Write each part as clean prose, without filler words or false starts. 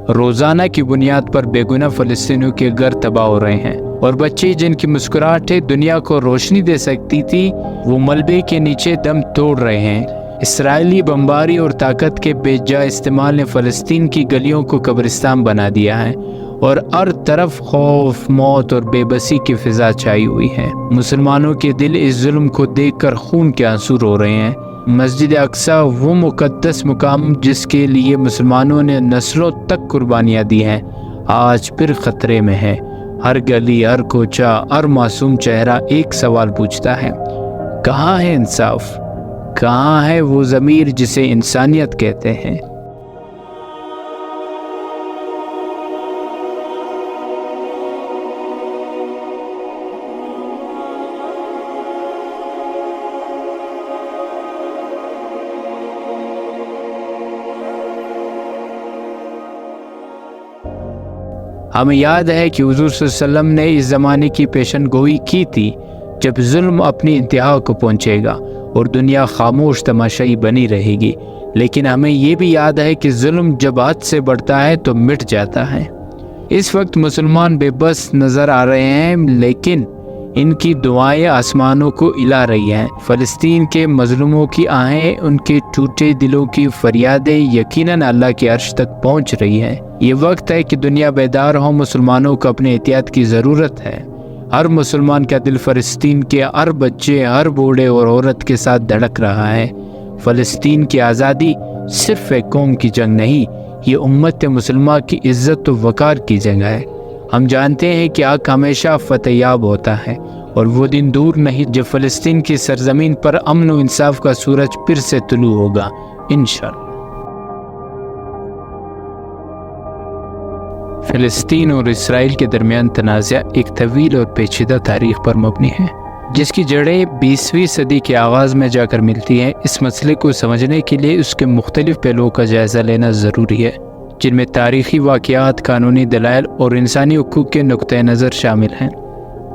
روزانہ کی بنیاد پر بے گناہ فلسطینیوں کے گھر تباہ ہو رہے ہیں، اور بچے جن کی مسکراہٹیں دنیا کو روشنی دے سکتی تھی وہ ملبے کے نیچے دم توڑ رہے ہیں۔ اسرائیلی بمباری اور طاقت کے بے جا استعمال نے فلسطین کی گلیوں کو قبرستان بنا دیا ہے، اور ہر طرف خوف، موت اور بے بسی کی فضا چھائی ہوئی ہے۔ مسلمانوں کے دل اس ظلم کو دیکھ کر خون کے آنسو رو رہے ہیں۔ مسجد اقصیٰ، وہ مقدس مقام جس کے لیے مسلمانوں نے نسلوں تک قربانیاں دی ہیں، آج پھر خطرے میں ہے۔ ہر گلی، ہر کوچہ، ہر معصوم چہرہ ایک سوال پوچھتا ہے، کہاں ہے انصاف؟ کہاں ہے وہ ضمیر جسے انسانیت کہتے ہیں؟ ہمیں یاد ہے کہ حضور صلی اللہ علیہ وسلم نے اس زمانے کی پیشن گوئی کی تھی جب ظلم اپنی انتہا کو پہنچے گا اور دنیا خاموش تماشائی بنی رہے گی، لیکن ہمیں یہ بھی یاد ہے کہ ظلم جب حد سے بڑھتا ہے تو مٹ جاتا ہے۔ اس وقت مسلمان بے بس نظر آ رہے ہیں، لیکن ان کی دعائیں آسمانوں کو ہلا رہی ہیں۔ فلسطین کے مظلوموں کی آہیں، ان کے ٹوٹے دلوں کی فریادیں یقیناً اللہ کے عرش تک پہنچ رہی ہیں۔ یہ وقت ہے کہ دنیا بیدار ہو، مسلمانوں کو اپنے احتیاط کی ضرورت ہے۔ ہر مسلمان کا دل فلسطین کے ہر بچے، ہر بوڑھے اور عورت کے ساتھ دھڑک رہا ہے۔ فلسطین کی آزادی صرف ایک قوم کی جنگ نہیں، یہ امت مسلمہ کی عزت و وقار کی جنگ ہے۔ ہم جانتے ہیں کہ حق ہمیشہ فتح یاب ہوتا ہے، اور وہ دن دور نہیں جب فلسطین کی سرزمین پر امن و انصاف کا سورج پھر سے طلوع ہوگا، انشاءاللہ۔ فلسطین اور اسرائیل کے درمیان تنازع ایک طویل اور پیچیدہ تاریخ پر مبنی ہے، جس کی جڑیں 20ویں صدی کے آغاز میں جا کر ملتی ہیں۔ اس مسئلے کو سمجھنے کے لیے اس کے مختلف پہلوؤں کا جائزہ لینا ضروری ہے، جن میں تاریخی واقعات، قانونی دلائل اور انسانی حقوق کے نقطۂ نظر شامل ہیں۔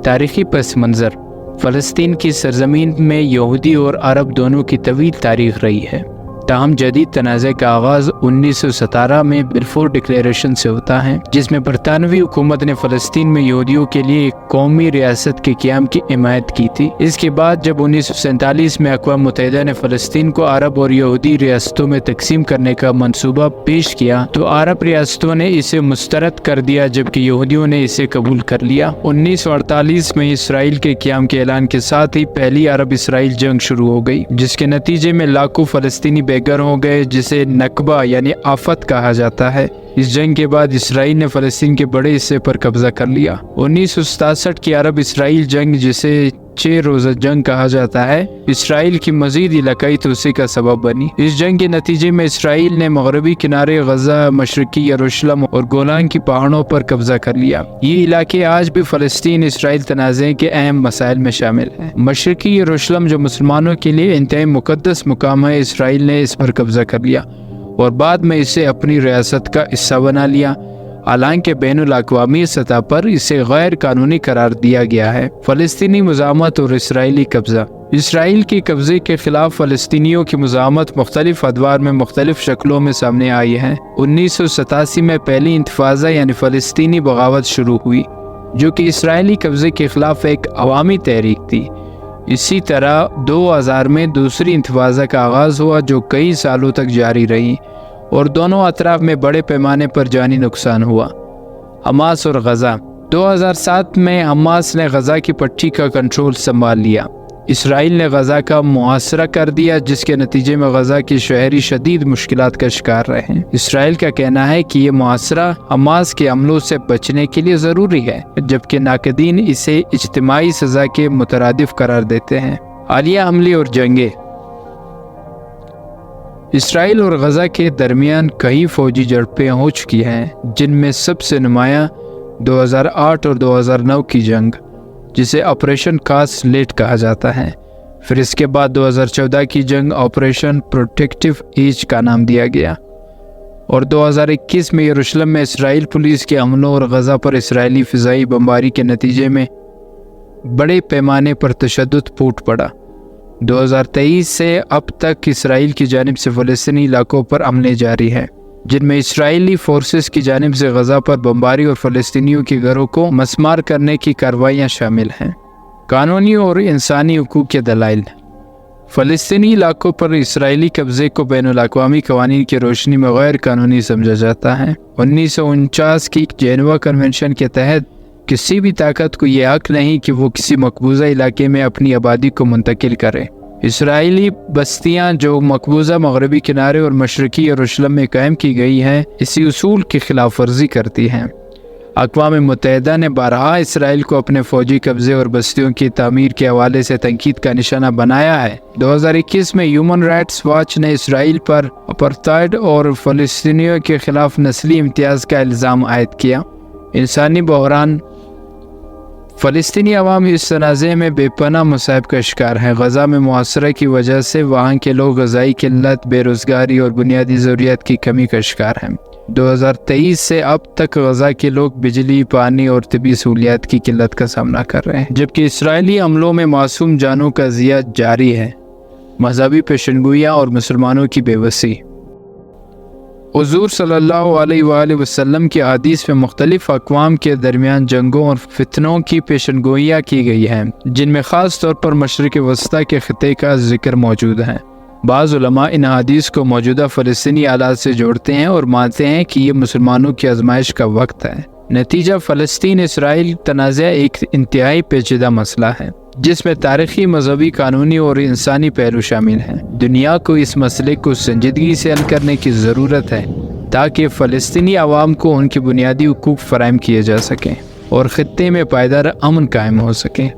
تاریخی پس منظر: فلسطین کی سرزمین میں یہودی اور عرب دونوں کی طویل تاریخ رہی ہے، تاہم جدید تنازع کا آغاز 1917 میں بلفور ڈکلیریشن سے ہوتا ہے، جس میں برطانوی حکومت نے فلسطین میں یہودیوں کے لیے ایک قومی ریاست کے قیام کی حمایت کی تھی۔ اس کے بعد جب 1947 میں اقوام متحدہ نے فلسطین کو عرب اور یہودی ریاستوں میں تقسیم کرنے کا منصوبہ پیش کیا تو عرب ریاستوں نے اسے مسترد کر دیا، جبکہ یہودیوں نے اسے قبول کر لیا۔ 1948 میں اسرائیل کے قیام کے اعلان کے ساتھ ہی پہلی عرب اسرائیل جنگ شروع ہو گئی، جس کے نتیجے میں لاکھوں فلسطینی بے گھر ہو گئے، جسے نکبہ یعنی آفت کہا جاتا ہے۔ اس جنگ کے بعد اسرائیل نے فلسطین کے بڑے حصے پر قبضہ کر لیا۔ 1967 کی عرب اسرائیل جنگ، جسے 6 روزہ جنگ کہا جاتا ہے، اسرائیل کی مزید علاقائی توسیع کا سبب بنی۔ اس جنگ کے نتیجے میں اسرائیل نے مغربی کنارے غزہ، مشرقی یروشلم اور گولان کی پہاڑوں پر قبضہ کر لیا۔ یہ علاقے آج بھی فلسطین اسرائیل تنازع کے اہم مسائل میں شامل ہیں۔ مشرقی یروشلم، جو مسلمانوں کے لیے انتہائی مقدس مقام ہے، اسرائیل نے اس پر قبضہ کر لیا اور بعد میں اسے اپنی ریاست کا حصہ بنا لیا، حالانکہ بین الاقوامی سطح پر اسے غیر قانونی قرار دیا گیا ہے۔ فلسطینی مزاحمت اور اسرائیلی قبضہ: اسرائیل کے قبضے کے خلاف فلسطینیوں کی مزاحمت مختلف ادوار میں مختلف شکلوں میں سامنے آئی ہے۔ 1987 میں پہلی انتفاضہ یعنی فلسطینی بغاوت شروع ہوئی، جو کہ اسرائیلی قبضے کے خلاف ایک عوامی تحریک تھی۔ اسی طرح 2000 میں دوسری انتفاضہ کا آغاز ہوا، جو کئی سالوں تک جاری رہی اور دونوں اطراف میں بڑے پیمانے پر جانی نقصان ہوا۔ حماس اور غزہ: 2007 میں حماس نے غزہ کی پٹی کا کنٹرول سنبھال لیا۔ اسرائیل نے غزہ کا محاصرہ کر دیا، جس کے نتیجے میں غزہ کے شہری شدید مشکلات کا شکار رہے ہیں۔ اسرائیل کا کہنا ہے کہ یہ محاصرہ حماس کے حملوں سے بچنے کے لیے ضروری ہے، جبکہ ناقدین اسے اجتماعی سزا کے مترادف قرار دیتے ہیں۔ حالیہ حملے اور جنگیں: اسرائیل اور غزہ کے درمیان کئی فوجی جھڑپیں ہو چکی ہیں، جن میں سب سے نمایاں 2008 اور 2009 کی جنگ، جسے آپریشن کاس لیٹ کہا جاتا ہے۔ پھر اس کے بعد 2014 کی جنگ آپریشن پروٹیکٹیو ایج کا نام دیا گیا، اور 2021 میں یروشلم میں اسرائیل پولیس کے حملوں اور غزہ پر اسرائیلی فضائی بمباری کے نتیجے میں بڑے پیمانے پر تشدد پھوٹ پڑا۔ 2023 سے اب تک اسرائیل کی جانب سے فلسطینی علاقوں پر حملے جاری ہیں۔ جن میں اسرائیلی فورسز کی جانب سے غزہ پر بمباری اور فلسطینیوں کے گھروں کو مسمار کرنے کی کارروائیاں شامل ہیں۔ قانونی اور انسانی حقوق کے دلائل۔ فلسطینی علاقوں پر اسرائیلی قبضے کو بین الاقوامی قوانین کی روشنی میں غیر قانونی سمجھا جاتا ہے۔ 1949 کی جینوا کنونشن کے تحت کسی بھی طاقت کو یہ حق نہیں کہ وہ کسی مقبوضہ علاقے میں اپنی آبادی کو منتقل کرے۔ اسرائیلی بستیاں جو مقبوضہ مغربی کنارے اور مشرقی یروشلم میں قائم کی گئی ہیں، اسی اصول کی خلاف ورزی کرتی ہیں۔ اقوام متحدہ نے بارہا اسرائیل کو اپنے فوجی قبضے اور بستیوں کی تعمیر کے حوالے سے تنقید کا نشانہ بنایا ہے۔ 2021 میں ہیومن رائٹس واچ نے اسرائیل پر اپارتھائڈ اور فلسطینیوں کے خلاف نسلی امتیاز کا الزام عائد کیا۔ انسانی بحران۔ فلسطینی عوام اس تنازع میں بے پناہ مصائب کا شکار ہیں۔ غزہ میں محاصرہ کی وجہ سے وہاں کے لوگ غذائی قلت، بے روزگاری اور بنیادی ضروریات کی کمی کا شکار ہیں۔ 2023 سے اب تک غزہ کے لوگ بجلی، پانی اور طبی سہولیات کی قلت کا سامنا کر رہے ہیں، جبکہ اسرائیلی حملوں میں معصوم جانوں کا ضیاع جاری ہے۔ مذہبی پیشنگوئیاں اور مسلمانوں کی بے بسی۔ حضور صلی اللہ علیہ وآلہ وسلم کی احادیث میں مختلف اقوام کے درمیان جنگوں اور فتنوں کی پیشنگوئیاں کی گئی ہیں، جن میں خاص طور پر مشرق وسطیٰ کے خطے کا ذکر موجود ہے۔ بعض علماء ان احادیث کو موجودہ فلسطینی حالات سے جوڑتے ہیں اور مانتے ہیں کہ یہ مسلمانوں کی آزمائش کا وقت ہے۔ نتیجہ فلسطین اسرائیل تنازع ایک انتہائی پیچیدہ مسئلہ ہے، جس میں تاریخی، مذہبی، قانونی اور انسانی پہلو شامل ہیں۔ دنیا کو اس مسئلے کو سنجیدگی سے حل کرنے کی ضرورت ہے تاکہ فلسطینی عوام کو ان کے بنیادی حقوق فراہم کیے جا سکیں اور خطے میں پائیدار امن قائم ہو سکے۔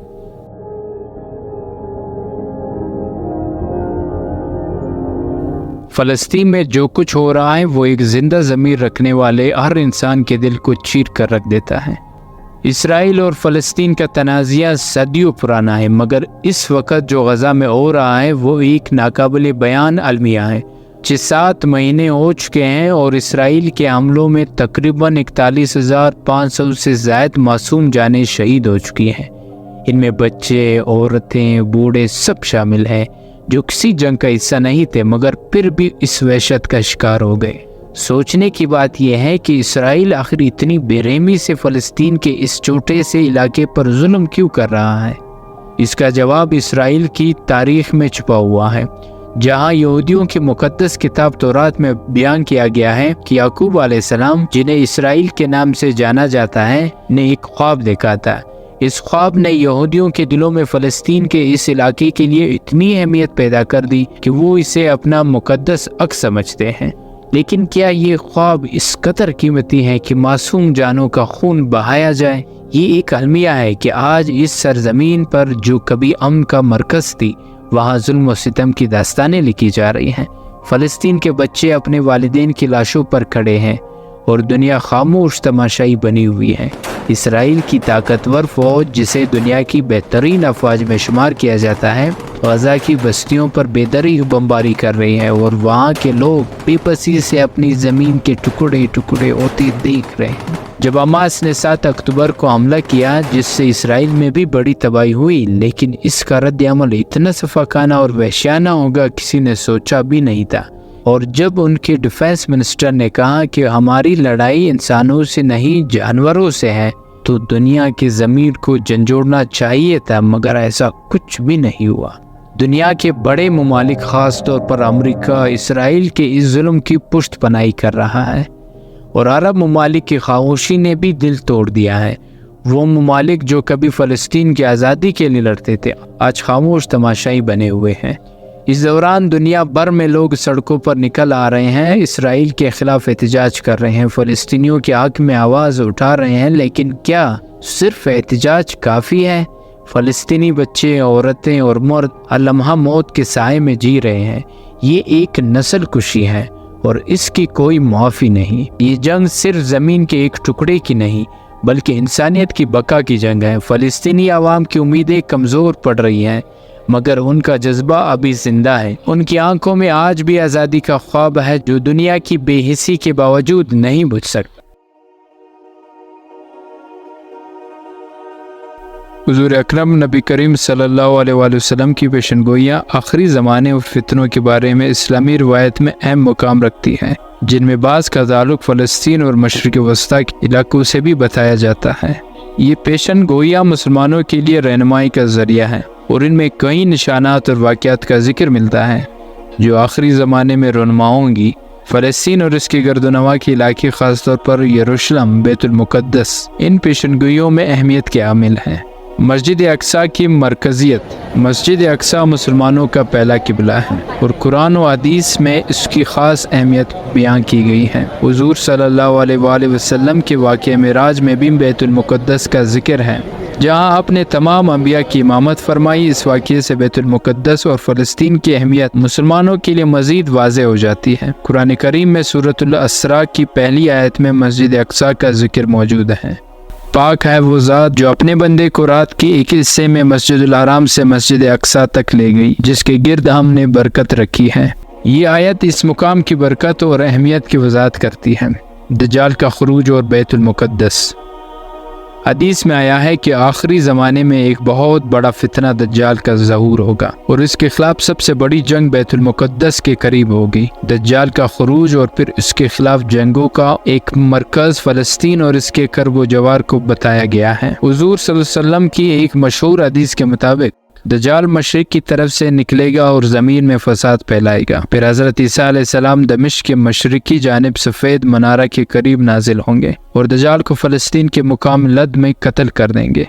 فلسطین میں جو کچھ ہو رہا ہے وہ ایک زندہ ضمیر رکھنے والے ہر انسان کے دل کو چیر کر رکھ دیتا ہے۔ اسرائیل اور فلسطین کا تنازعہ صدیوں پرانا ہے، مگر اس وقت جو غزہ میں ہو رہا ہے وہ ایک ناقابل بیان المیہ ہے۔ 7 مہینے ہو چکے ہیں اور اسرائیل کے حملوں میں تقریباً 41,500 سے زائد معصوم جانیں شہید ہو چکی ہیں۔ ان میں بچے، عورتیں، بوڑھے سب شامل ہیں جو کسی جنگ کا حصہ نہیں تھے مگر پھر بھی اس وحشت کا شکار ہو گئے۔ سوچنے کی بات یہ ہے کہ اسرائیل آخر اتنی بے رحمی سے فلسطین کے اس چھوٹے سے علاقے پر ظلم کیوں کر رہا ہے؟ اس کا جواب اسرائیل کی تاریخ میں چھپا ہوا ہے، جہاں یہودیوں کی مقدس کتاب تورات میں بیان کیا گیا ہے کہ یعقوب علیہ السلام، جنہیں اسرائیل کے نام سے جانا جاتا ہے، نے ایک خواب دیکھا تھا۔ اس خواب نے یہودیوں کے دلوں میں فلسطین کے اس علاقے کے لیے اتنی اہمیت پیدا کر دی کہ وہ اسے اپنا مقدس حق سمجھتے ہیں۔ لیکن کیا یہ خواب اس قدر قیمتی ہے کہ معصوم جانوں کا خون بہایا جائے؟ یہ ایک المیہ ہے کہ آج اس سرزمین پر جو کبھی امن کا مرکز تھی، وہاں ظلم و ستم کی داستانیں لکھی جا رہی ہیں۔ فلسطین کے بچے اپنے والدین کی لاشوں پر کھڑے ہیں اور دنیا خاموش تماشائی بنی ہوئی ہے۔ اسرائیل کی طاقتور فوج، جسے دنیا کی بہترین افواج میں شمار کیا جاتا ہے، غزہ کی بستیوں پر بے دریغ بمباری کر رہی ہے اور وہاں کے لوگ بے بسی سے اپنی زمین کے ٹکڑے ٹکڑے ہوتے دیکھ رہے ہیں۔ جب حماس نے 7 اکتوبر کو حملہ کیا، جس سے اسرائیل میں بھی بڑی تباہی ہوئی، لیکن اس کا رد عمل اتنا سفاکانہ اور وحشیانہ ہوگا کسی نے سوچا بھی نہیں تھا۔ اور جب ان کے ڈیفنس منسٹر نے کہا کہ ہماری لڑائی انسانوں سے نہیں جانوروں سے ہے، تو دنیا کے ضمیر کو جھنجھوڑنا چاہیے تھا، مگر ایسا کچھ بھی نہیں ہوا۔ دنیا کے بڑے ممالک، خاص طور پر امریکہ، اسرائیل کے اس ظلم کی پشت پناہی کر رہا ہے، اور عرب ممالک کی خاموشی نے بھی دل توڑ دیا ہے۔ وہ ممالک جو کبھی فلسطین کی آزادی کے لیے لڑتے تھے، آج خاموش تماشائی بنے ہوئے ہیں۔ اس دوران دنیا بھر میں لوگ سڑکوں پر نکل آ رہے ہیں، اسرائیل کے خلاف احتجاج کر رہے ہیں، فلسطینیوں کے حق میں آواز اٹھا رہے ہیں، لیکن کیا صرف احتجاج کافی ہے؟ فلسطینی بچے، عورتیں اور مرد ہر لمحہ موت کے سائے میں جی رہے ہیں۔ یہ ایک نسل کشی ہے اور اس کی کوئی معافی نہیں۔ یہ جنگ صرف زمین کے ایک ٹکڑے کی نہیں، بلکہ انسانیت کی بقا کی جنگ ہے۔ فلسطینی عوام کی امیدیں کمزور پڑ رہی ہیں، مگر ان کا جذبہ ابھی زندہ ہے۔ ان کی آنکھوں میں آج بھی آزادی کا خواب ہے، جو دنیا کی بے حسی کے باوجود نہیں بجھ سکتا۔ حضور اکرم نبی کریم صلی اللہ علیہ وآلہ وسلم کی پیشن گوئیاں آخری زمانے اور فتنوں کے بارے میں اسلامی روایت میں اہم مقام رکھتی ہیں۔ جن میں بعض کا تعلق فلسطین اور مشرق وسطیٰ کے علاقوں سے بھی بتایا جاتا ہے۔ یہ پیشن گوئیاں مسلمانوں کے لیے رہنمائی کا ذریعہ ہیں اور ان میں کئی نشانات اور واقعات کا ذکر ملتا ہے جو آخری زمانے میں رونما ہوں گی۔ فلسطین اور اس کے گرد و نواح کے علاقے، خاص طور پر یروشلم، بیت المقدس، ان پیشن گوئیوں میں اہمیت کے حامل ہیں۔ مسجد اقصیٰ کی مرکزیت۔ مسجد اقصیٰ مسلمانوں کا پہلا قبلہ ہے اور قرآن و حدیث میں اس کی خاص اہمیت بیان کی گئی ہے۔ حضور صلی اللہ علیہ وآلہ وسلم کے واقعہ معراج میں بھی بیت المقدس کا ذکر ہے، جہاں آپ نے تمام انبیاء کی امامت فرمائی۔ اس واقعے سے بیت المقدس اور فلسطین کی اہمیت مسلمانوں کے لیے مزید واضح ہو جاتی ہے۔ قرآن کریم میں سورۃ الاسراء کی پہلی آیت میں مسجد اقصیٰ کا ذکر موجود ہے۔ پاک ہے وہ ذات جو اپنے بندے کو رات کے ایک حصے میں مسجد الحرام سے مسجد اقصیٰ تک لے گئی، جس کے گرد ہم نے برکت رکھی ہے۔ یہ آیت اس مقام کی برکت اور اہمیت کی وضاحت کرتی ہے۔ دجال کا خروج اور بیت المقدس۔ حدیث میں آیا ہے کہ آخری زمانے میں ایک بہت بڑا فتنہ دجال کا ظہور ہوگا اور اس کے خلاف سب سے بڑی جنگ بیت المقدس کے قریب ہوگی۔ دجال کا خروج اور پھر اس کے خلاف جنگوں کا ایک مرکز فلسطین اور اس کے کرب و جوار کو بتایا گیا ہے۔ حضور صلی اللہ علیہ وسلم کی ایک مشہور حدیث کے مطابق دجال مشرق کی طرف سے نکلے گا اور زمین میں فساد پھیلائے گا۔ پھر حضرت عیسیٰ علیہ السلام دمشق کے مشرقی جانب سفید منارہ کے قریب نازل ہوں گے اور دجال کو فلسطین کے مقام لد میں قتل کر دیں گے۔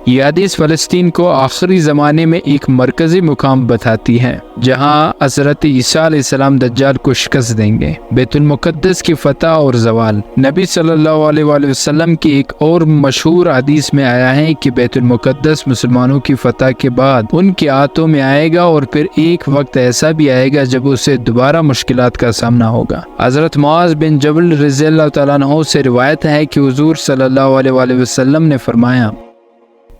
یہ حدیث فلسطین کو آخری زمانے میں ایک مرکزی مقام بتاتی ہے جہاں حضرت عیسیٰ علیہ السلام دجال کو شکست دیں گے۔ بیت المقدس کی فتح اور زوال۔ نبی صلی اللہ علیہ وآلہ وسلم کی ایک اور مشہور حدیث میں آیا ہے کہ بیت المقدس مسلمانوں کی فتح کے بعد ان کے ہاتھوں میں آئے گا اور پھر ایک وقت ایسا بھی آئے گا جب اسے دوبارہ مشکلات کا سامنا ہوگا۔ حضرت معاذ بن جبل رضی اللہ تعالیٰ عنہ سے روایت ہے کہ حضور صلی اللہ علیہ وآلہ وسلم نے فرمایا،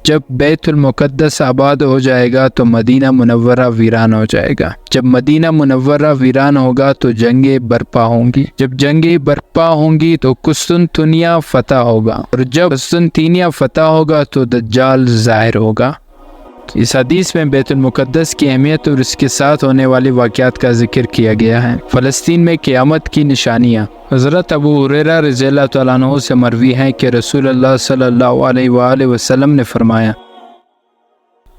جب بیت المقدس آباد ہو جائے گا تو مدینہ منورہ ویران ہو جائے گا۔ جب مدینہ منورہ ویران ہوگا تو جنگیں برپا ہوں گی۔ جب جنگیں برپا ہوں گی تو قسطنطنیہ فتح ہوگا، اور جب قسطنطنیہ فتح ہوگا تو دجال ظاہر ہوگا۔ اس حدیث میں بیت المقدس کی اہمیت اور اس کے ساتھ ہونے والے واقعات کا ذکر کیا گیا ہے۔ فلسطین میں قیامت کی نشانیاں۔ حضرت ابو ہریرہ رضی اللہ تعالیٰ عنہ سے مروی ہے کہ رسول اللہ صلی اللہ علیہ وآلہ وسلم نے فرمایا،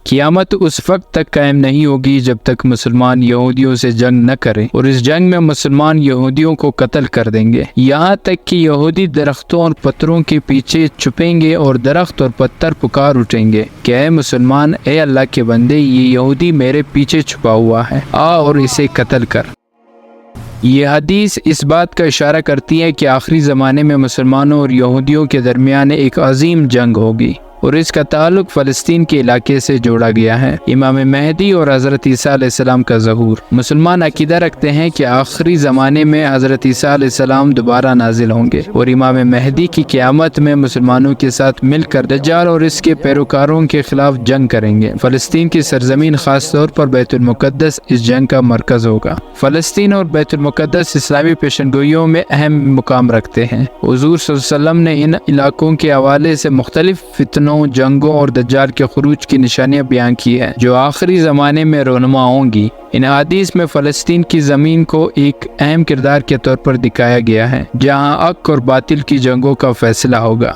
قیامت اس وقت تک قائم نہیں ہوگی جب تک مسلمان یہودیوں سے جنگ نہ کریں، اور اس جنگ میں مسلمان یہودیوں کو قتل کر دیں گے، یہاں تک کہ یہودی درختوں اور پتھروں کے پیچھے چھپیں گے اور درخت اور پتھر پکار اٹھیں گے کہ اے مسلمان، اے اللہ کے بندے، یہ یہودی میرے پیچھے چھپا ہوا ہے، آ اور اسے قتل کر۔ یہ حدیث اس بات کا اشارہ کرتی ہے کہ آخری زمانے میں مسلمانوں اور یہودیوں کے درمیان ایک عظیم جنگ ہوگی، اور اس کا تعلق فلسطین کے علاقے سے جوڑا گیا ہے۔ امام مہدی اور حضرت عیسیٰ علیہ السلام کا ظہور۔ مسلمان عقیدہ رکھتے ہیں کہ آخری زمانے میں حضرت عیسیٰ علیہ السلام دوبارہ نازل ہوں گے اور امام مہدی کی قیامت میں مسلمانوں کے ساتھ مل کر دجال اور اس کے پیروکاروں کے خلاف جنگ کریں گے۔ فلسطین کی سرزمین، خاص طور پر بیت المقدس، اس جنگ کا مرکز ہوگا۔ فلسطین اور بیت المقدس اسلامی پیشن گوئیوں میں اہم مقام رکھتے ہیں۔ حضور صلی اللہ علیہ وسلم نے ان علاقوں کے حوالے سے مختلف فتنوں، جنگوں اور دجال کے خروج کی نشانیاں بیان کی ہے جو آخری زمانے میں رونما ہوں گی۔ ان حدیث میں فلسطین کی زمین کو ایک اہم کردار کے طور پر دکھایا گیا ہے جہاں حق اور باطل کی جنگوں کا فیصلہ ہوگا۔